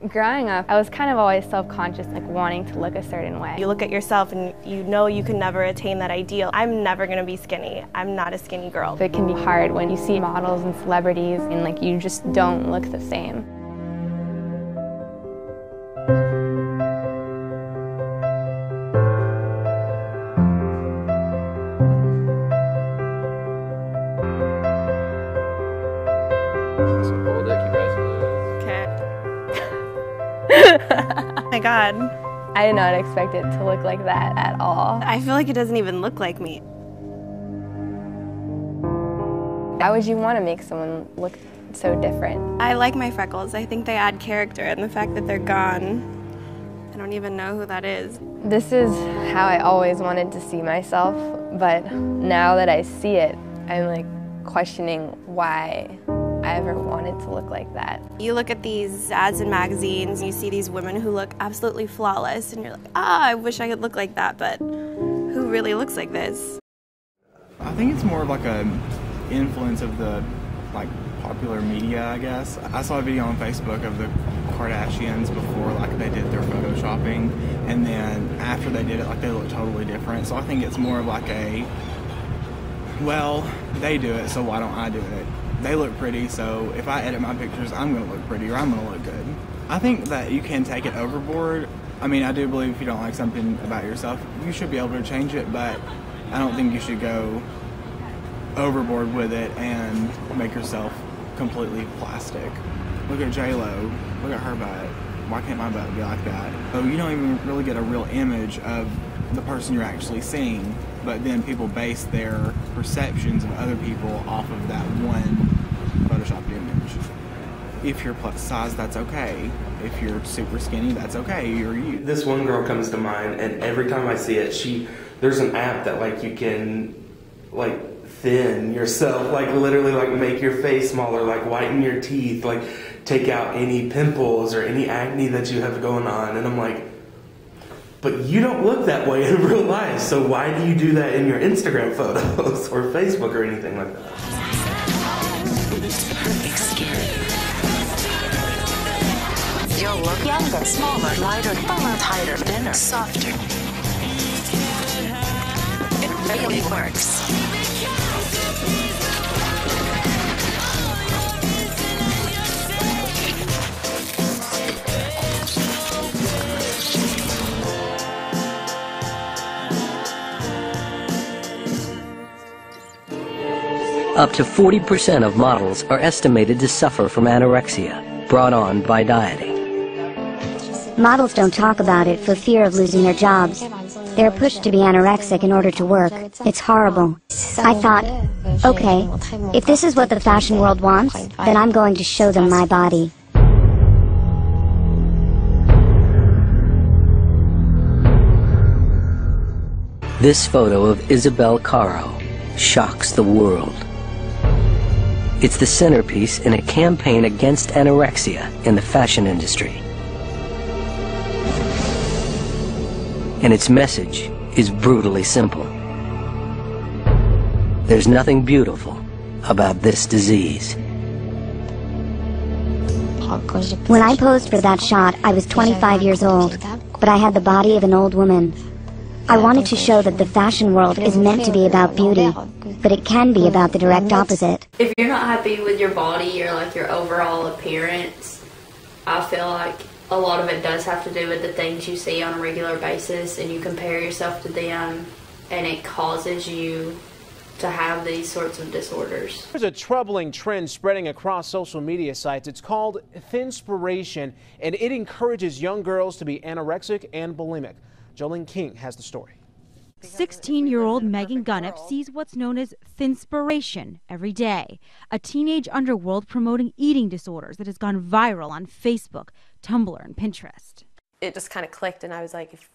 Growing up, I was kind of always self-conscious, like wanting to look a certain way. You look at yourself and you know you can never attain that ideal. I'm never gonna be skinny. I'm not a skinny girl. It can be hard when you see models and celebrities and like you just don't look the same. So hold it, keep your eyes closed. Oh my God. I did not expect it to look like that at all. I feel like it doesn't even look like me. Why would you want to make someone look so different? I like my freckles. I think they add character, and the fact that they're gone, I don't even know who that is. This is how I always wanted to see myself, but now that I see it, I'm like questioning why I ever wanted to look like that. You look at these ads in magazines, you see these women who look absolutely flawless, and you're like, I wish I could look like that, but who really looks like this? I think it's more of like a influence of the popular media, I guess. I saw a video on Facebook of the Kardashians before they did their photoshopping, and then after they did it, they look totally different. So I think it's more of like a, well, they do it, so why don't I do it? They look pretty, so if I edit my pictures, I'm going to look pretty or I'm going to look good. I think that you can take it overboard. I mean, I do believe if you don't like something about yourself, you should be able to change it, but I don't think you should go overboard with it and make yourself completely plastic. Look at J-Lo, look at her butt. Why can't my butt be like that? So you don't even really get a real image of the person you're actually seeing, but then people base their perceptions of other people off of that one photoshopped image. If you're plus size, that's okay. If you're super skinny, that's okay. You're you. This one girl comes to mind, and every time I see it, there's an app that you can thin yourself, literally make your face smaller, whiten your teeth, take out any pimples or any acne that you have going on. And I'm like, but you don't look that way in real life, so why do you do that in your Instagram photos or Facebook or anything like that? You'll look younger, smaller, lighter, fuller, tighter, thinner, softer. It really works. Up to 40% of models are estimated to suffer from anorexia, brought on by dieting. Models don't talk about it for fear of losing their jobs. They're pushed to be anorexic in order to work. It's horrible. I thought, okay, if this is what the fashion world wants, then I'm going to show them my body. This photo of Isabel Caro shocks the world. It's the centerpiece in a campaign against anorexia in the fashion industry. And its message is brutally simple. There's nothing beautiful about this disease. When I posed for that shot, I was 25 years old, but I had the body of an old woman. I wanted to show that the fashion world is meant to be about beauty, but it can be about the direct opposite. If you're not happy with your body or your overall appearance, I feel like a lot of it does have to do with the things you see on a regular basis, and you compare yourself to them, and it causes you to have these sorts of disorders. There's a troubling trend spreading across social media sites. It's called Thinspiration, and it encourages young girls to be anorexic and bulimic. Jolene King has the story. 16-year-old Megan Gunnip sees what's known as Thinspiration every day, a teenage underworld promoting eating disorders that has gone viral on Facebook, Tumblr, and Pinterest. It just kind of clicked, and I was like, if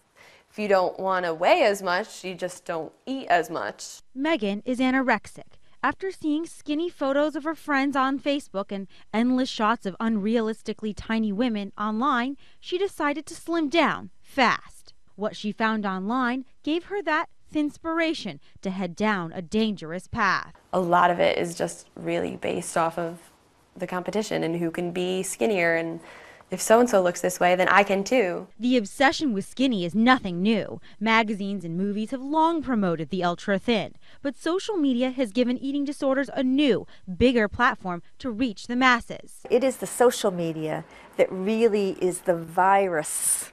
you don't want to weigh as much, you just don't eat as much. Megan is anorexic. After seeing skinny photos of her friends on Facebook and endless shots of unrealistically tiny women online, she decided to slim down fast. What she found online gave her that Thinspiration to head down a dangerous path. A lot of it is just really based off of the competition and who can be skinnier and if so-and-so looks this way, then I can too. The obsession with skinny is nothing new. Magazines and movies have long promoted the ultra-thin, but social media has given eating disorders a new, bigger platform to reach the masses. It is the social media that really is the virus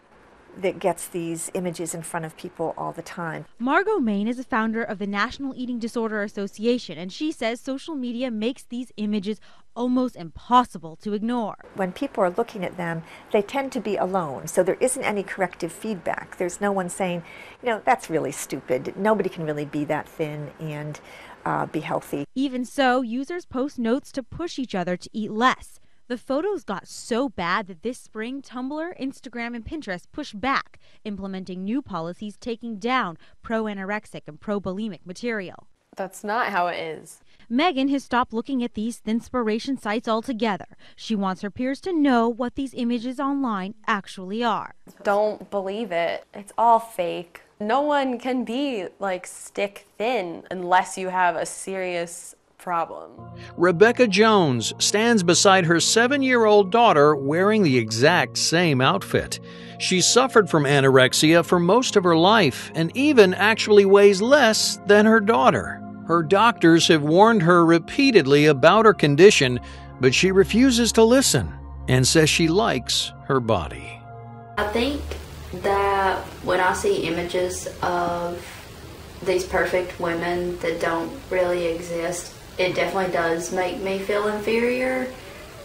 that gets these images in front of people all the time. Margot Main is a founder of the National Eating Disorder Association, and she says social media makes these images almost impossible to ignore. When people are looking at them, they tend to be alone, so there isn't any corrective feedback. There's no one saying, you know, that's really stupid. Nobody can really be that thin and be healthy. Even so, users post notes to push each other to eat less. The photos got so bad that this spring, Tumblr, Instagram, and Pinterest pushed back, implementing new policies taking down pro-anorexic and pro-bulimic material. That's not how it is. Megan has stopped looking at these thinspiration sites altogether. She wants her peers to know what these images online actually are. Don't believe it. It's all fake. No one can be like stick thin unless you have a serious problem. Rebecca Jones stands beside her 7-year-old daughter wearing the exact same outfit. She suffered from anorexia for most of her life and even actually weighs less than her daughter. Her doctors have warned her repeatedly about her condition, but she refuses to listen and says she likes her body. I think that when I see images of these perfect women that don't really exist, it definitely does make me feel inferior.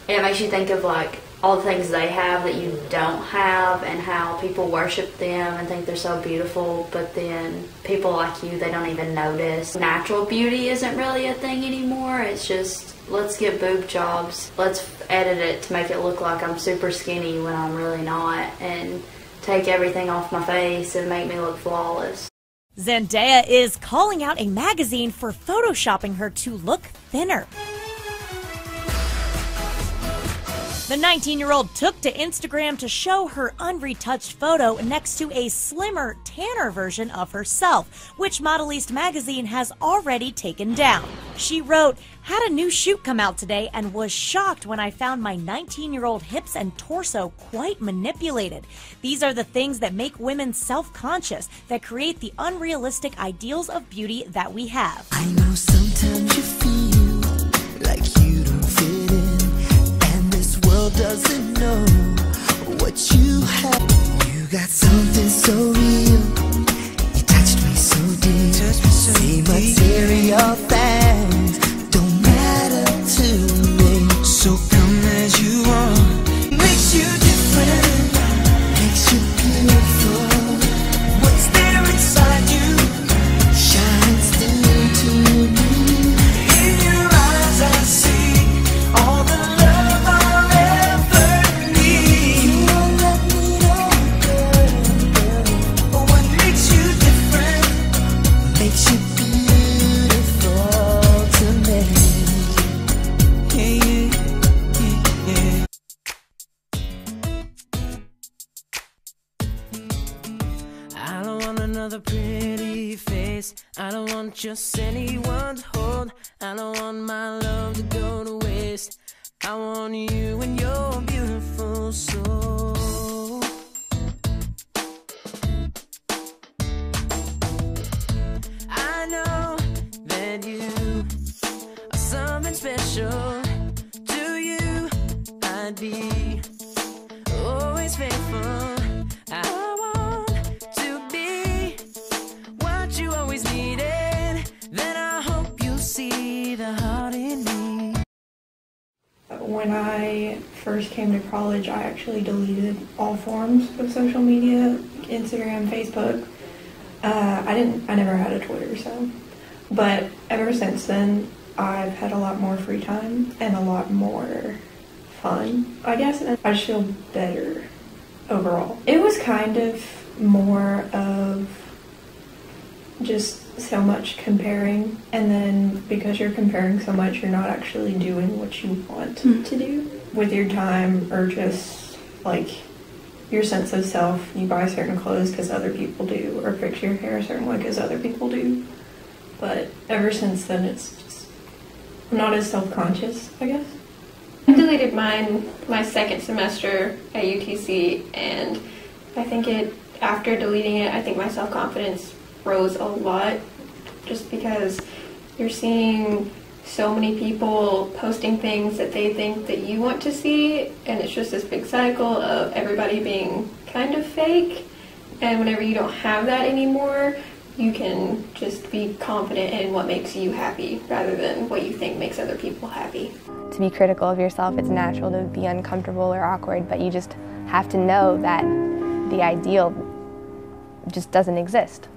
And it makes you think of like all the things they have that you don't have and how people worship them and think they're so beautiful, but then people like you, they don't even notice. Natural beauty isn't really a thing anymore. It's just, let's get boob jobs. Let's edit it to make it look like I'm super skinny when I'm really not, and take everything off my face and make me look flawless. Zendaya is calling out a magazine for photoshopping her to look thinner. The 19-year-old took to Instagram to show her unretouched photo next to a slimmer, tanner version of herself, which Modeliste magazine has already taken down. She wrote, "Had a new shoot come out today and was shocked when I found my 19-year-old hips and torso quite manipulated. These are the things that make women self-conscious, that create the unrealistic ideals of beauty that we have." I know sometimes you feel like you don't fit in, and this world doesn't know what you have. You got something so real, you touched me so deep. See, material things don't matter to me. So come as you are, makes you different, makes you beautiful. What's there inside you shines through to me. In your eyes I see all the love I'll ever need. You won't let me go. What makes you different makes you beautiful to me. Yeah, yeah, yeah. I don't want another pretty face. I don't want just anyone to hold. I don't want my love to go to waste. I want you and your beautiful soul. I know that you are something special. To you, I'd be always faithful. I want to be what you always needed. Then I hope you'll see the heart in me. When I first came to college, I actually deleted all forms of social media, Instagram, Facebook. I never had a Twitter, so. But ever since then, I've had a lot more free time and a lot more fun, I guess. And I just feel better overall. It was kind of more of just so much comparing, and then because you're comparing so much, you're not actually doing what you want to do with your time, or just like your sense of self. You buy certain clothes because other people do, or fix your hair a certain way because other people do. But ever since then, it's just, I'm not as self-conscious, I guess. I deleted mine my second semester at UTC, and I think after deleting it, I think my self-confidence rose a lot, just because you're seeing so many people posting things that they think that you want to see, and it's just this big cycle of everybody being kind of fake. And whenever you don't have that anymore, you can just be confident in what makes you happy rather than what you think makes other people happy. To be critical of yourself, it's natural to be uncomfortable or awkward, but you just have to know that the ideal just doesn't exist.